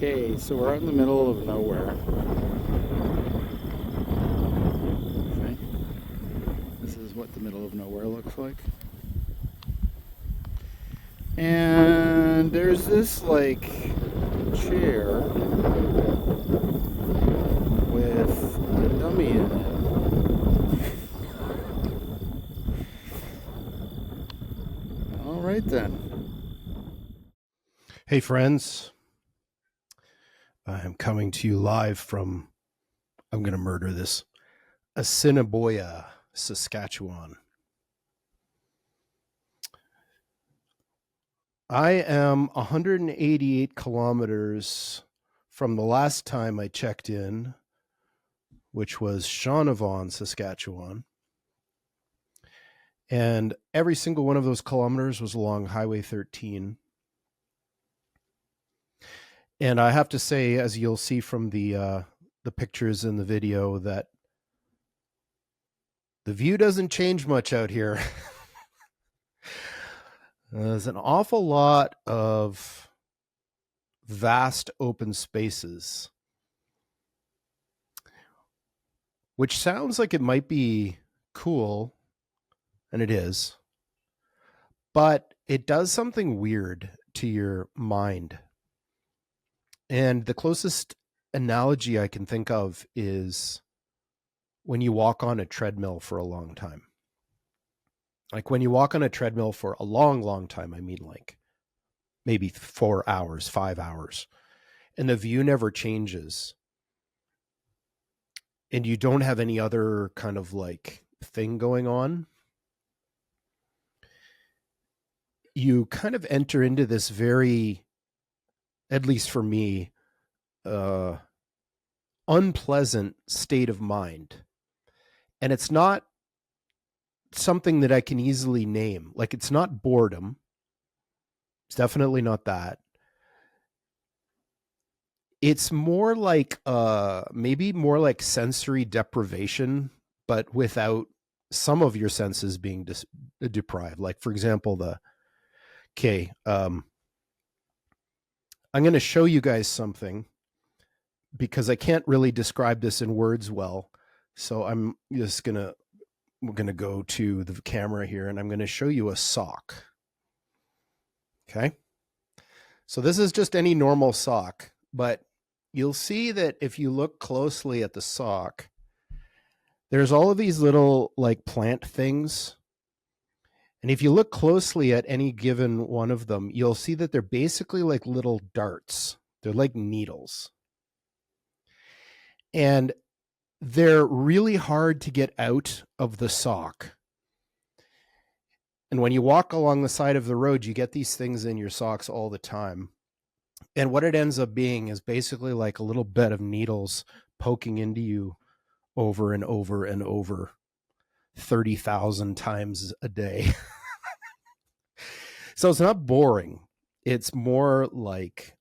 Okay, so we're out in the middle of nowhere. Okay. This is what the middle of nowhere looks like. And there's this like chair with a dummy in it. All right then. Hey friends, I'm coming to you live from, I'm going to murder this, Assiniboia, Saskatchewan. I am 188 kilometers from the last time I checked in, which was Shaunavon, Saskatchewan. And every single one of those kilometers was along Highway 13. And I have to say, as you'll see from the pictures in the video, that the view doesn't change much out here. There's an awful lot of vast open spaces, which sounds like it might be cool, and it is, but it does something weird to your mind. And the closest analogy I can think of is when you walk on a treadmill for a long time. Like when you walk on a treadmill for a long, long time, I mean like maybe 4 hours, 5 hours, and the view never changes. And you don't have any other kind of like thing going on. You kind of enter into this very, at least for me, unpleasant state of mind. And it's not something that I can easily name. Like it's not boredom. It's definitely not that. It's more like maybe more like sensory deprivation, but without some of your senses being deprived. Like for example, I'm going to show you guys something because I can't really describe this in words well. So we're going to go to the camera here and I'm going to show you a sock. Okay. So this is just any normal sock, but you'll see that if you look closely at the sock, there's all of these little like plant things. And if you look closely at any given one of them, you'll see that they're basically like little darts. They're like needles. And they're really hard to get out of the sock. And when you walk along the side of the road, you get these things in your socks all the time. And what it ends up being is basically like a little bed of needles poking into you over and over and over 30,000 times a day. So it's not boring. It's more like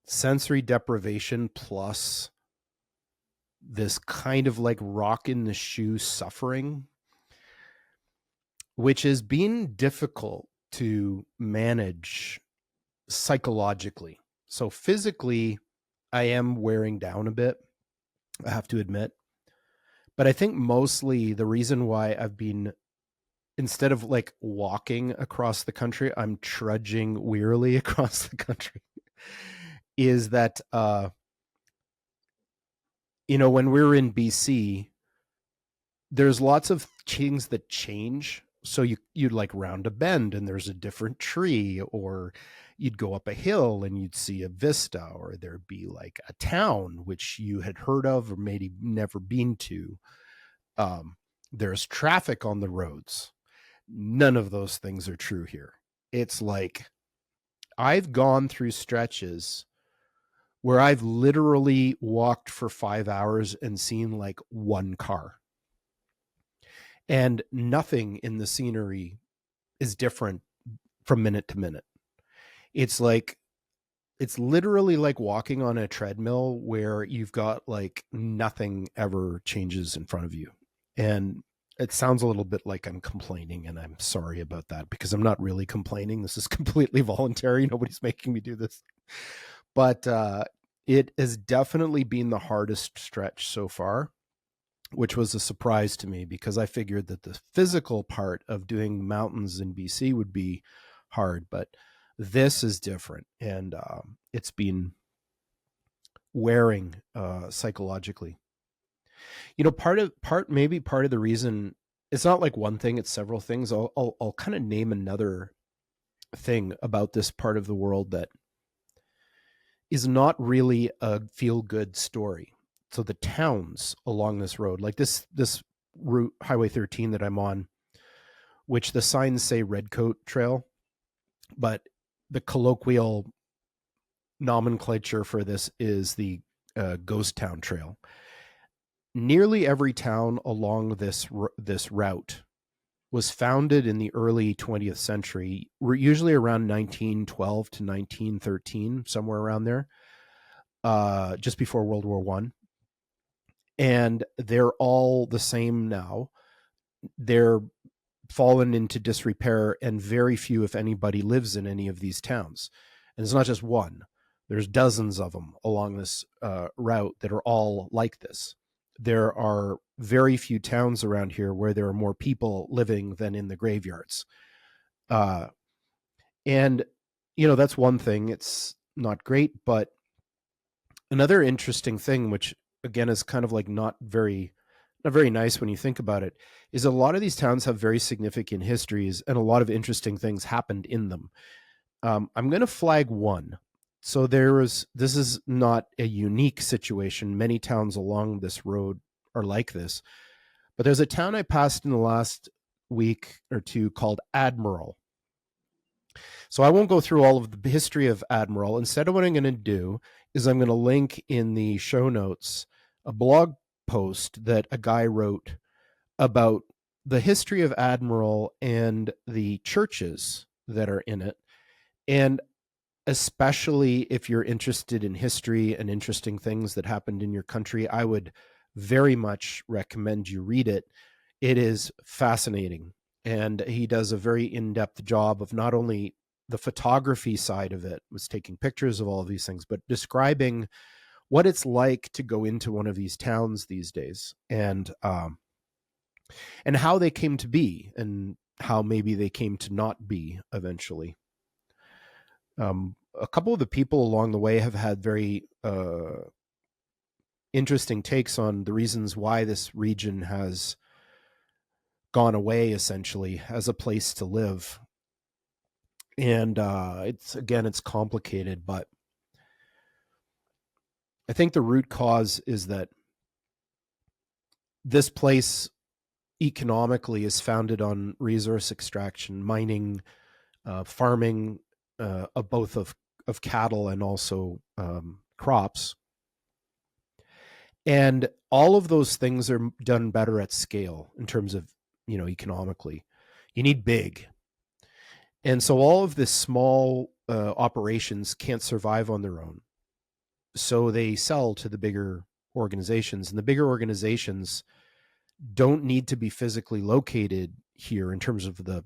sensory deprivation plus this kind of like rock in the shoe suffering, which has been difficult to manage psychologically. So physically, I am wearing down a bit, I have to admit. But I think mostly the reason why I've been, instead of like walking across the country, I'm trudging wearily across the country, is that, when we're in BC, there's lots of things that change. So you'd like round a bend and there's a different tree, or you'd go up a hill and you'd see a vista, or there'd be like a town which you had heard of or maybe never been to. There's traffic on the roads. None of those things are true here. It's like I've gone through stretches where I've literally walked for 5 hours and seen like one car. And nothing in the scenery is different from minute to minute. It's literally like walking on a treadmill where you've got like nothing ever changes in front of you. And It sounds a little bit like I'm complaining, and I'm sorry about that because I'm not really complaining. This is completely voluntary. Nobody's making me do this. But it has definitely been the hardest stretch so far, which was a surprise to me because I figured that the physical part of doing mountains in BC would be hard, but this is different, and it's been wearing psychologically. Part of the reason, it's not like one thing, it's several things. I'll kind of name another thing about this part of the world that is not really a feel good story. So the towns along this road, like this route, Highway 13 that I'm on, which the signs say Redcoat Trail, but the colloquial nomenclature for this is the Ghost Town Trail. Nearly every town along this route was founded in the early 20th century, usually around 1912 to 1913, somewhere around there, just before World War One. And they're all the same now. They're fallen into disrepair, and very few, if anybody, lives in any of these towns. And it's not just one. There's dozens of them along this route that are all like this. There are very few towns around here where there are more people living than in the graveyards. And, that's one thing. It's not great, but another interesting thing, which again is kind of like not very nice when you think about it, is a lot of these towns have very significant histories and a lot of interesting things happened in them. I'm going to flag one. So this is not a unique situation. Many towns along this road are like this. But there's a town I passed in the last week or two called Admiral. So I won't go through all of the history of Admiral. Instead, what I'm going to do is I'm going to link in the show notes a blog post that a guy wrote about the history of Admiral and the churches that are in it. And especially if you're interested in history and interesting things that happened in your country, I would very much recommend you read it. It is fascinating. And he does a very in-depth job of not only the photography side of it, was taking pictures of all of these things, but describing what it's like to go into one of these towns these days, and how they came to be, and how maybe they came to not be eventually. A couple of the people along the way have had very interesting takes on the reasons why this region has gone away, essentially, as a place to live. And it's complicated, but I think the root cause is that this place economically is founded on resource extraction, mining, farming, both of cattle and also crops. And all of those things are done better at scale in terms of, economically. You need big. And so all of this small operations can't survive on their own. So they sell to the bigger organizations, and the bigger organizations don't need to be physically located here in terms of the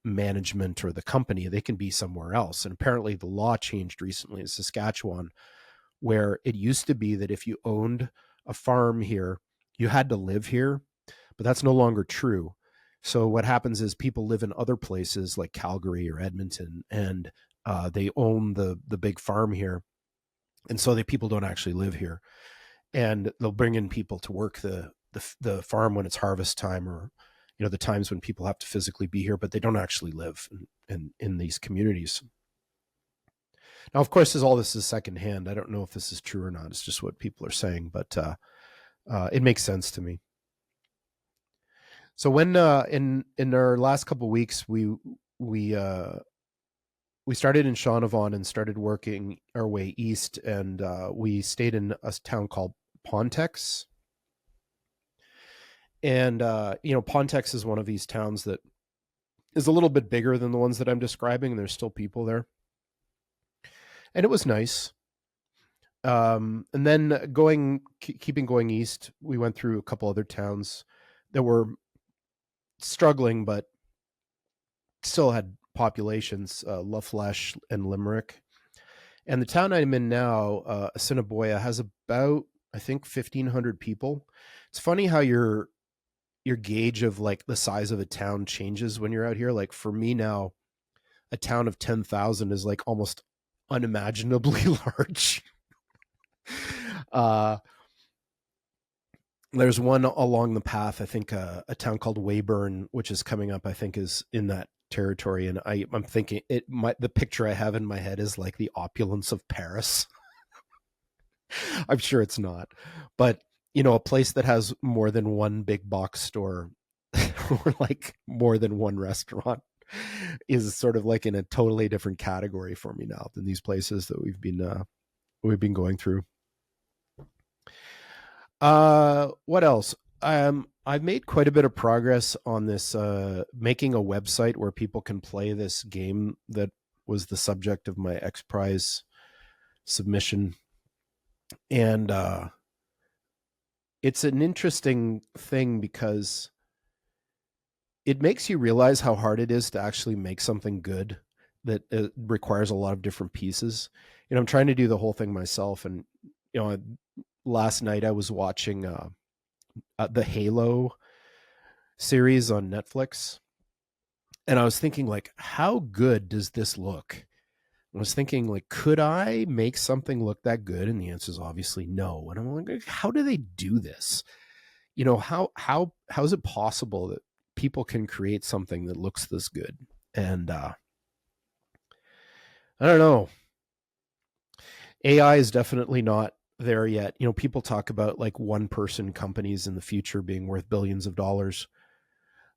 management or the company. They can be somewhere else. And apparently the law changed recently in Saskatchewan, where it used to be that if you owned a farm here, you had to live here, but that's no longer true. So what happens is people live in other places like Calgary or Edmonton, and they own the big farm here. And so people don't actually live here. And they'll bring in people to work the farm when it's harvest time, or the times when people have to physically be here, but they don't actually live in these communities. Now, of course, all this is secondhand. I don't know if this is true or not. It's just what people are saying, but it makes sense to me. So when in our last couple of weeks, we started in Shaunavon and started working our way east, and we stayed in a town called Ponteix. And Ponteix is one of these towns that is a little bit bigger than the ones that I'm describing, and there's still people there. And it was nice. And then keeping going east, we went through a couple other towns that were struggling, but still had populations, Lafleche and Limerick. And the town I'm in now, Assiniboia, has about, I think, 1,500 people. It's funny how your gauge of like the size of a town changes when you're out here. Like for me now, a town of 10,000 is like almost unimaginably large. uh, there's one along the path, I think, a town called Weyburn, which is coming up, I think, is in that territory. And I'm thinking the picture I have in my head is like the opulence of Paris. I'm sure it's not, but a place that has more than one big box store or like more than one restaurant is sort of like in a totally different category for me now than these places that we've been going through. What else? I've made quite a bit of progress on this, making a website where people can play this game that was the subject of my X Prize submission. And it's an interesting thing because it makes you realize how hard it is to actually make something good that requires a lot of different pieces. I'm trying to do the whole thing myself. And, last night I was watching the Halo series on Netflix. And I was thinking, like, how good does this look? I was thinking, like, could I make something look that good? And the answer is obviously no. And I'm like, how do they do this? How is it possible that people can create something that looks this good? And I don't know. AI is definitely not there yet. People talk about like one person companies in the future being worth billions of dollars.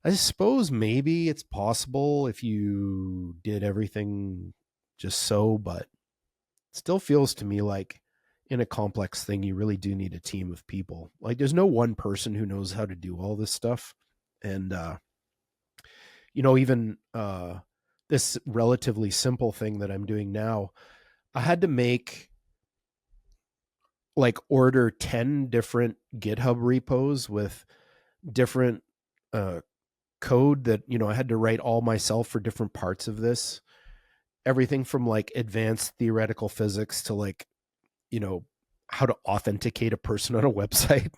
I suppose maybe it's possible if you did everything just so, but it still feels to me like in a complex thing, you really do need a team of people. Like there's no one person who knows how to do all this stuff. And, even this relatively simple thing that I'm doing now, I had to make like order 10 different GitHub repos with different code that, I had to write all myself for different parts of this. Everything from like advanced theoretical physics to like, how to authenticate a person on a website.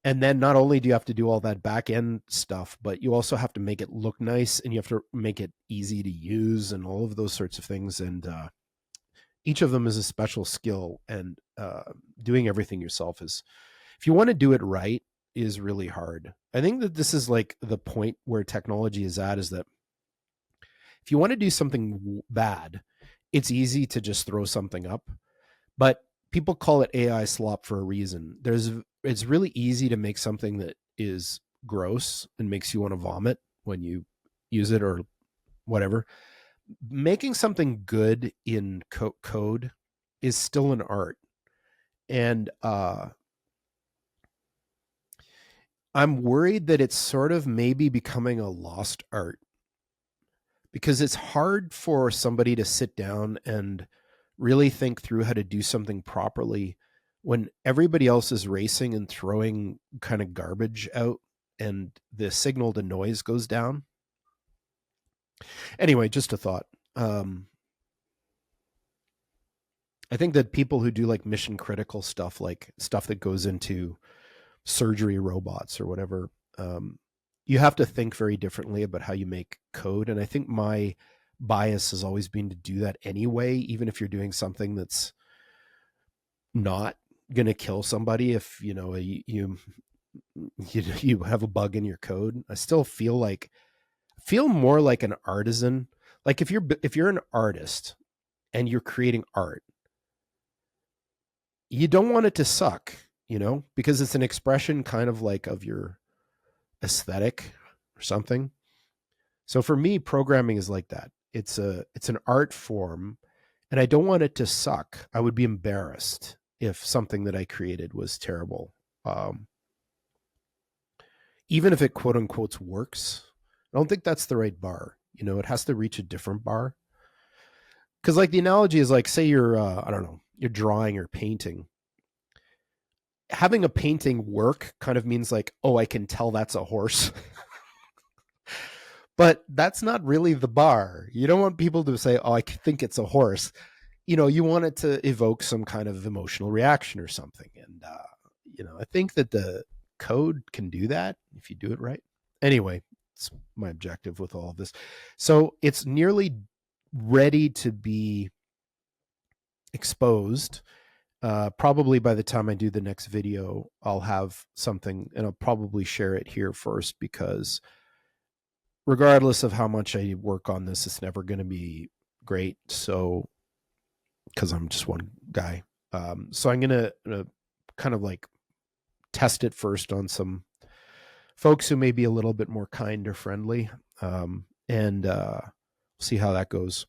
And then not only do you have to do all that back end stuff, but you also have to make it look nice and you have to make it easy to use and all of those sorts of things. And each of them is a special skill, and doing everything yourself is, if you want to do it right, is really hard. I think that this is like the point where technology is at, is that if you want to do something bad, it's easy to just throw something up, but people call it AI slop for a reason. It's really easy to make something that is gross and makes you want to vomit when you use it or whatever. Making something good in code is still an art. And I'm worried that it's sort of maybe becoming a lost art, because it's hard for somebody to sit down and really think through how to do something properly when everybody else is racing and throwing kind of garbage out and the signal to noise goes down. Anyway, just a thought. I think that people who do like mission critical stuff, like stuff that goes into surgery robots or whatever, you have to think very differently about how you make code. And I think my bias has always been to do that anyway, even if you're doing something that's not going to kill somebody. If you have a bug in your code, I still feel more like an artisan. Like if you're an artist and you're creating art, you don't want it to suck, because it's an expression kind of like of your aesthetic or something. So for me, programming is like that. It's an art form, and I don't want it to suck. I would be embarrassed if something that I created was terrible. Even if it quote unquote works, I don't think that's the right bar. It has to reach a different bar. Because like the analogy is like, say you're, I don't know, you're drawing or painting. Having a painting work kind of means like, oh, I can tell that's a horse. But that's not really the bar. You don't want people to say, oh, I think it's a horse. You want it to evoke some kind of emotional reaction or something. And, I think that the code can do that if you do it right. Anyway, it's my objective with all of this. So it's nearly ready to be exposed. Probably by the time I do the next video, I'll have something, and I'll probably share it here first, because regardless of how much I work on this, it's never going to be great. So, because I'm just one guy. So I'm going to kind of like test it first on some folks who may be a little bit more kind or friendly, and see how that goes.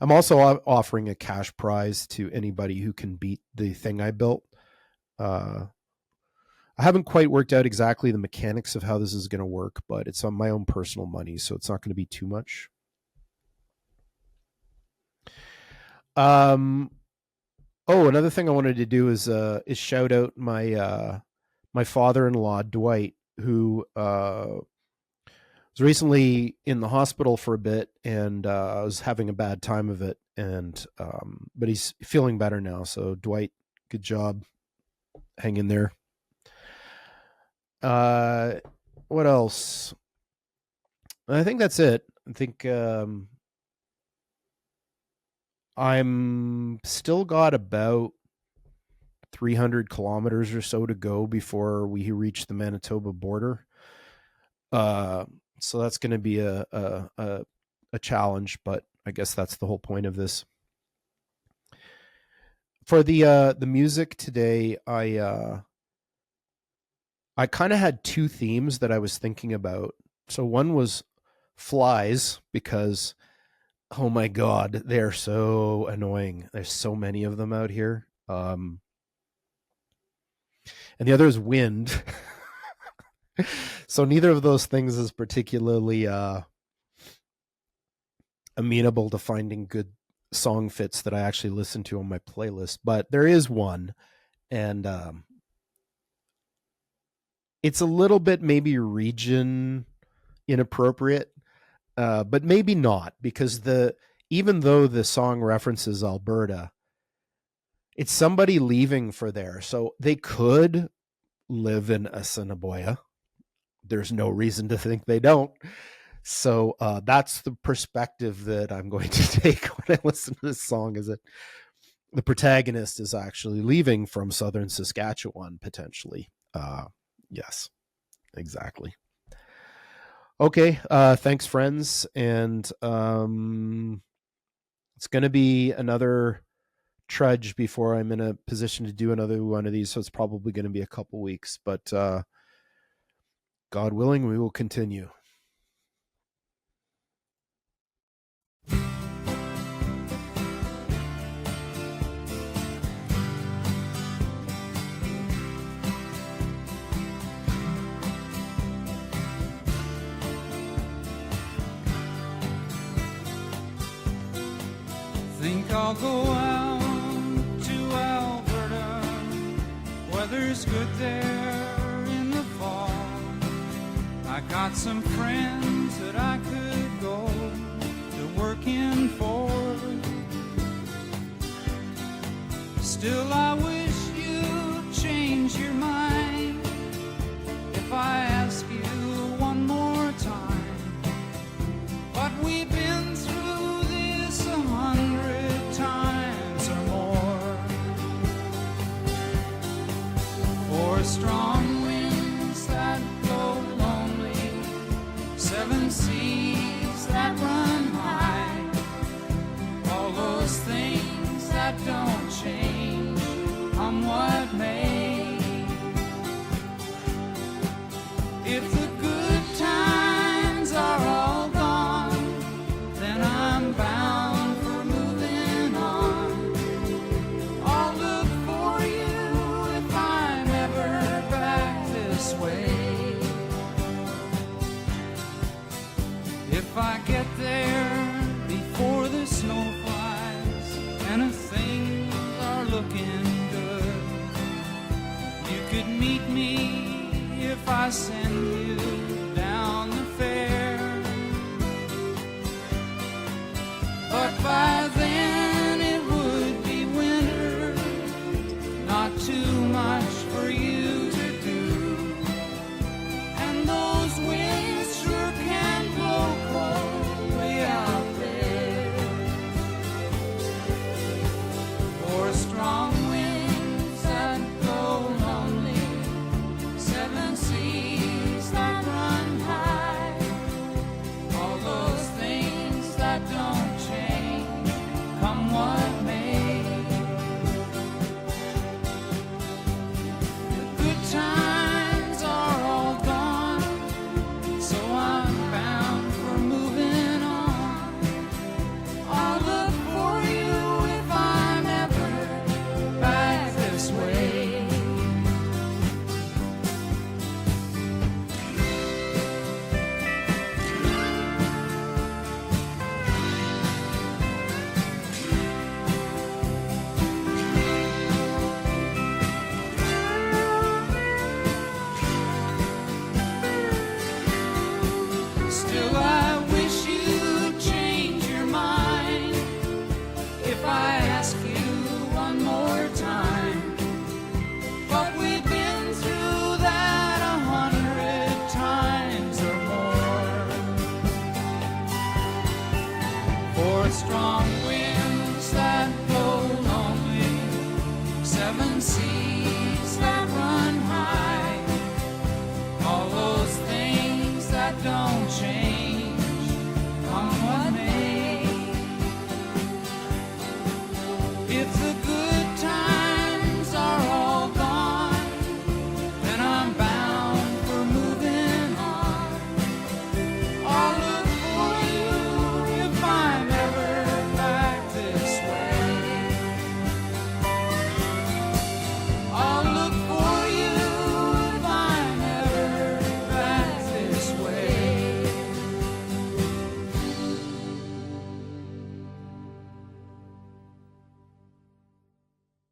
I'm also offering a cash prize to anybody who can beat the thing I built. I haven't quite worked out exactly the mechanics of how this is going to work, but it's on my own personal money, so it's not going to be too much. Another thing I wanted to do is shout out my my father-in-law, Dwight, who was recently in the hospital for a bit and was having a bad time of it, and but he's feeling better now. So Dwight, good job, hang in there. What else? I think that's it. I think I'm still got about 300 kilometers or so to go before we reach the Manitoba border. So that's going to be a challenge, but I guess that's the whole point of this. For the music today, I kind of had two themes that I was thinking about. So one was flies, because oh my God, they're so annoying. There's so many of them out here. And the other is wind. So neither of those things is particularly amenable to finding good song fits that I actually listen to on my playlist. But there is one, and it's a little bit maybe region inappropriate, but maybe not, because even though the song references Alberta, it's somebody leaving for there. So they could live in Assiniboia. There's no reason to think they don't. So that's the perspective that I'm going to take when I listen to this song, is that the protagonist is actually leaving from southern Saskatchewan, potentially. Yes, exactly. Okay, thanks, friends. And it's going to be another trudge before I'm in a position to do another one of these. So it's probably going to be a couple weeks, but God willing, we will continue. Think I'll go out to Alberta. Weather's good there in the fall. I got some friends that I could go to working for. Still, I wish you'd change your mind if I ask you one more time. But we've been through this 100 times or more. For strong winds that blow lonely, 7 seas that run high, all those things that don't change, come what may. If the good times are all gone, then I'm bound for moving on. I'll look for you if I'm ever back this way. If I get there before the snow flies and things are looking good, you could meet me if I send you down the fair. strong